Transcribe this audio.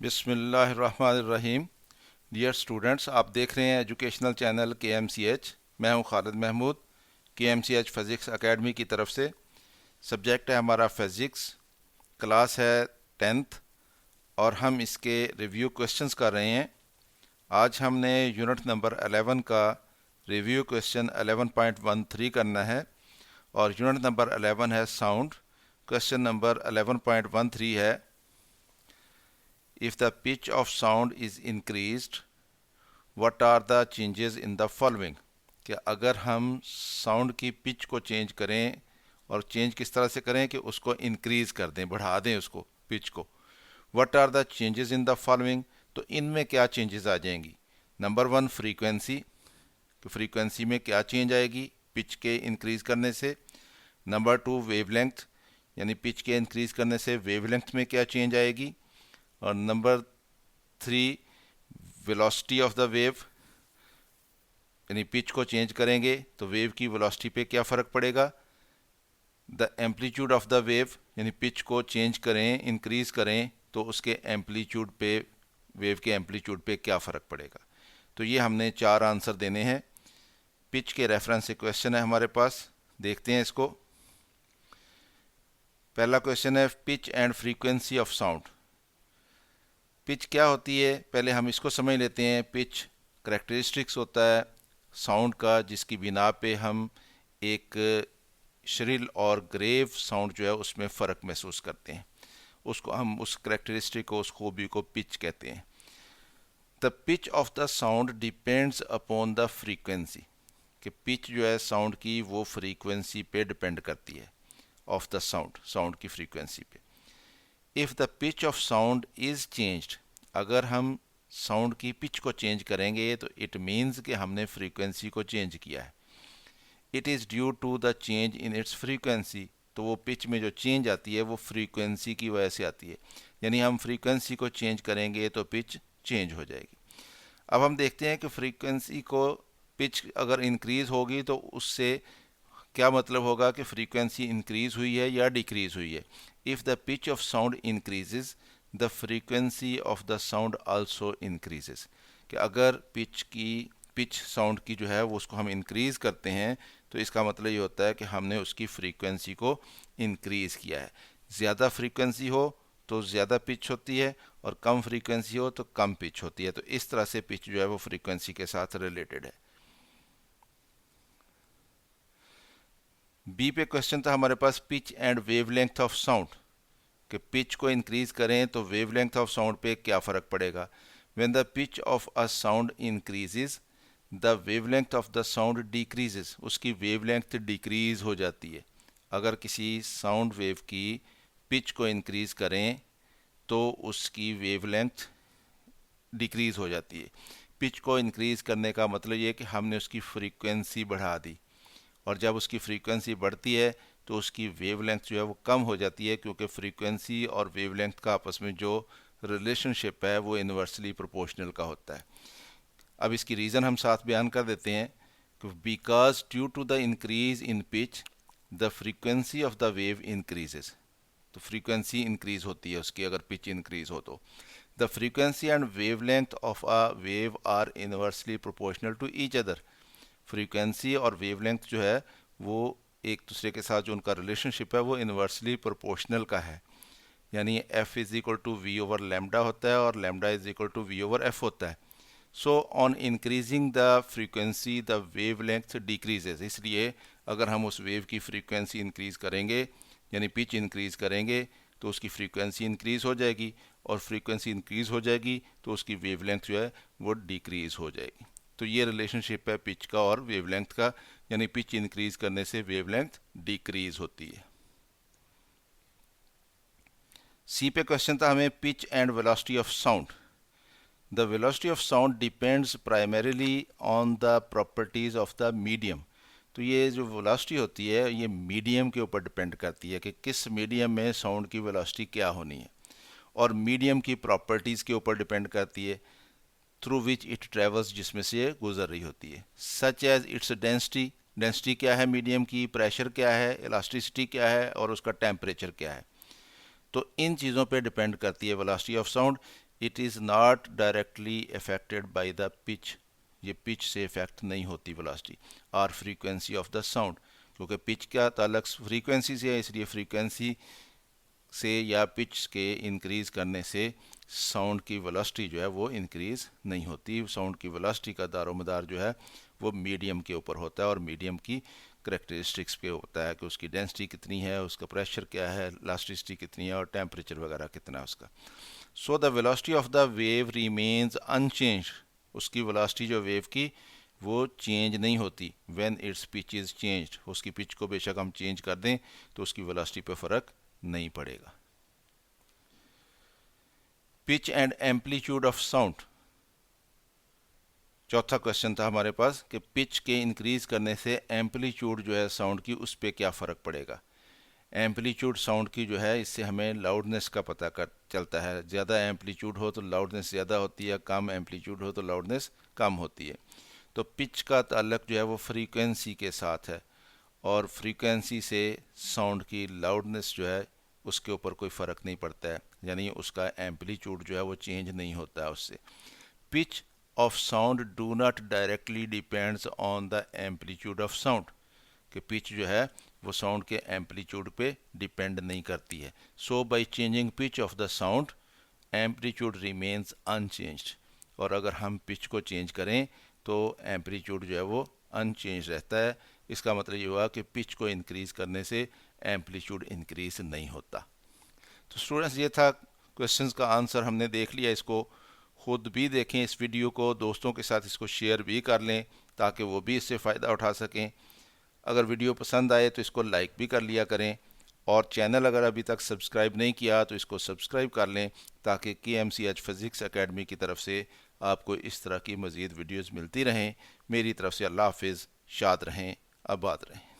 बिस्मिल्लाहिर्रहमानिर्रहीम। Dear students, आप देख रहे हैं एजुकेशनल चैनल KMCH। मैं हूं Khalid Mahmood, KMCH physics academy की तरफ से। सब्जेक्ट है हमारा फिज़िक्स, क्लास है 10th और हम इसके रिव्यू क्वेश्चंस कर रहे हैं। आज हमने यूनिट नंबर 11 का रिव्यू क्वेश्चन 11.13 करना है और यूनिट नंबर 11 है साउंड। क्वेश्चन नंबर 11.13 है, if the pitch of sound is increased, what are the changes in the following? कि अगर हम साउंड की पिच को चेंज करें, और चेंज किस तरह से करें कि उसको इंक्रीज कर दें, बढ़ा दें उसको, पिच को। What are the changes in the following? तो इनमें क्या चेंजेस आ जाएंगी? नंबर 1 फ्रीक्वेंसी, कि फ्रीक्वेंसी में क्या चेंज आएगी पिच के इंक्रीज करने से। नंबर 2 वेवलेंथ, यानी पिच के इंक्रीज करने से वेवलेंथ में क्या चेंज आएगी। और number 3 velocity of the wave, यानी पिच को चेंज करेंगे तो वेव की वेलोसिटी पे क्या फ़र्क पड़ेगा। The amplitude of the wave, यानी पिच को चेंज करें, इंक्रीज करें तो उसके एम्पलीट्यूड पे, वेव के एम्पलीट्यूड पे क्या फ़र्क पड़ेगा। तो ये हमने 4 आंसर देने हैं। पिच के रेफरेंस से क्वेश्चन है हमारे पास, देखते हैं इसको। पहला क्वेश्चन है pitch and frequency of sound. Pitch क्या होती है, पहले हम इसको समझ लेते हैं। पिच करेक्टरिस्टिक्स होता है साउंड का, जिसकी बिना पे हम एक श्रिल और ग्रेव साउंड जो है उसमें फ़र्क महसूस करते हैं। उसको हम, उस करेक्टरिस्टिक को, उस खूबी को पिच कहते हैं। The pitch of the sound depends upon the frequency, कि पिच जो है साउंड की वो फ्रीक्वेंसी पे डिपेंड करती है, ऑफ द साउंड, साउंड की फ्रीक्वेंसी पे। If the pitch of sound is changed, अगर हम साउंड की पिच को चेंज करेंगे तो इट मीन्स कि हमने फ्रीक्वेंसी को चेंज किया है। It is due to the change in its frequency, तो वो पिच में जो चेंज आती है वो फ्रीक्वेंसी की वजह से आती है, यानी हम फ्रीक्वेंसी को चेंज करेंगे तो पिच चेंज हो जाएगी। अब हम देखते हैं कि फ्रीक्वेंसी को, पिच अगर इंक्रीज होगी तो उससे क्या मतलब होगा कि फ्रीक्वेंसी इंक्रीज हुई है या डिक्रीज हुई है। If the pitch of sound increases, the frequency of the sound also increases, कि अगर पिच साउंड की जो है वो उसको हम इंक्रीज करते हैं तो इसका मतलब ये होता है कि हमने उसकी फ्रीक्वेंसी को इंक्रीज किया है। ज़्यादा फ्रीक्वेंसी हो तो ज़्यादा पिच होती है और कम फ्रीक्वेंसी हो तो कम पिच होती है। तो इस तरह से पिच जो है वो फ्रीक्वेंसी के साथ रिलेटेड है। बी पे क्वेश्चन था हमारे पास pitch and wavelength of sound, कि पिच को इंक्रीज करें तो वेवलेंथ ऑफ साउंड पे क्या फ़र्क पड़ेगा। When the pitch of a sound increases, the wavelength of the sound decreases, उसकी वेवलेंथ डिक्रीज हो जाती है। अगर किसी साउंड वेव की पिच को इंक्रीज करें तो उसकी वेवलेंथ डिक्रीज हो जाती है। पिच को इंक्रीज करने का मतलब ये है कि हमने उसकी फ्रीक्वेंसी बढ़ा दी, और जब उसकी फ्रीक्वेंसी बढ़ती है तो उसकी वेवलेंथ जो है वो कम हो जाती है, क्योंकि फ्रीक्वेंसी और वेवलेंथ का आपस में जो रिलेशनशिप है वो इन्वर्सली प्रोपोर्शनल का होता है। अब इसकी रीज़न हम साथ बयान कर देते हैं कि because due to the increase in pitch the frequency of the wave increases, तो फ्रीक्वेंसी इंक्रीज होती है उसकी अगर पिच इंक्रीज हो तो। The frequency and wavelength of a wave are inversely proportional to each other, frequency और wavelength जो है वो एक दूसरे के साथ जो उनका रिलेशनशिप है वो इन्वर्सली प्रोपोर्शनल का है, यानी F is equal to V over lambda होता है और lambda is equal to V over F होता है। So on increasing the frequency the wavelength decreases, इसलिए अगर हम उस वेव की फ्रीक्वेंसी इंक्रीज करेंगे, यानी पिच इंक्रीज करेंगे, तो उसकी फ्रीक्वेंसी इंक्रीज हो जाएगी, और फ्रीक्वेंसी इंक्रीज हो जाएगी तो उसकी वेवलेंथ जो है वो डिक्रीज हो जाएगी। तो ये रिलेशनशिप है पिच का और वेवलेंथ का, यानी पिच इंक्रीज करने से वेवलेंथ डिक्रीज होती है। सी पे क्वेश्चन था हमें pitch and velocity of sound. The velocity of sound depends primarily on the properties of the medium, तो ये जो वेलोसिटी होती है ये मीडियम के ऊपर डिपेंड करती है कि किस मीडियम में साउंड की वेलोसिटी क्या होनी है, और मीडियम की प्रॉपर्टीज़ के ऊपर डिपेंड करती है थ्रू विच इट ट्रेवल्स, जिसमें से ये गुजर रही होती है। Such as its density, density क्या है मीडियम की, प्रेशर क्या है, इलास्टिसिटी क्या है, और उसका टेम्परेचर क्या है। तो इन चीज़ों पे डिपेंड करती है velocity of sound. It is not directly affected by the pitch, ये पिच से इफेक्ट नहीं होती वेलोसिटी, और फ्रीक्वेंसी ऑफ द साउंड, क्योंकि पिच का ताल्लुक फ्रीक्वेंसी से है, इसलिए फ्रीक्वेंसी से या पिच के इंक्रीज करने से साउंड की वेलोसिटी जो है वो इंक्रीज नहीं होती। साउंड की वेलोसिटी का दारोमदार जो है वो मीडियम के ऊपर होता है, और मीडियम की करेक्टरिस्टिक्स पे होता है कि उसकी डेंसिटी कितनी है, उसका प्रेशर क्या है, इलास्टिसिटी कितनी है, और टेम्परेचर वगैरह कितना है उसका। So the velocity of the wave remains unchanged, उसकी वेलोसिटी जो वेव की वो चेंज नहीं होती। When it's pitch is changed, उसकी पिच को बेशक हम चेंज कर दें तो उसकी वेलोसिटी पे फ़र्क नहीं पड़ेगा। Pitch and amplitude of sound, चौथा क्वेश्चन था हमारे पास कि पिच के इंक्रीज करने से एम्पलीट्यूड जो है साउंड की उस पर क्या फ़र्क पड़ेगा। एम्पलीट्यूड साउंड की जो है इससे हमें लाउडनेस का पता कर चलता है, ज़्यादा एम्पलीट्यूड हो तो लाउडनेस ज़्यादा होती है, कम एम्पलीट्यूड हो तो लाउडनेस कम होती है। तो पिच का ताल्लुक जो है वो फ्रीक्वेंसी के साथ है, और फ्रीक्वेंसी से साउंड की लाउडनेस जो है उसके ऊपर कोई फ़र्क नहीं पड़ता है, यानी उसका एम्पलीट्यूड जो है वो चेंज नहीं होता है उससे। Pitch of sound do not directly depends on the amplitude of sound, कि पिच जो है वो साउंड के एम्पलीट्यूड पे डिपेंड नहीं करती है। So by changing pitch of the sound amplitude remains unchanged, और अगर हम पिच को चेंज करें तो एम्पलीट्यूड जो है वो अनचेंज रहता है। इसका मतलब ये हुआ कि पिच को इंक्रीज़ करने से एम्पलीट्यूड इंक्रीज नहीं होता। तो स्टूडेंट्स ये था क्वेश्चंस का आंसर, हमने देख लिया। इसको खुद भी देखें, इस वीडियो को दोस्तों के साथ इसको शेयर भी कर लें ताकि वो भी इससे फ़ायदा उठा सकें। अगर वीडियो पसंद आए तो इसको लाइक भी कर लिया करें, और चैनल अगर अभी तक सब्सक्राइब नहीं किया तो इसको सब्सक्राइब कर लें ताकि KMCH फिज़िक्स एकेडमी की तरफ से आपको इस तरह की मज़ीद वीडियोज़ मिलती रहें। मेरी तरफ से अल्लाह हाफिज़, शाद रहें, आबाद रहें।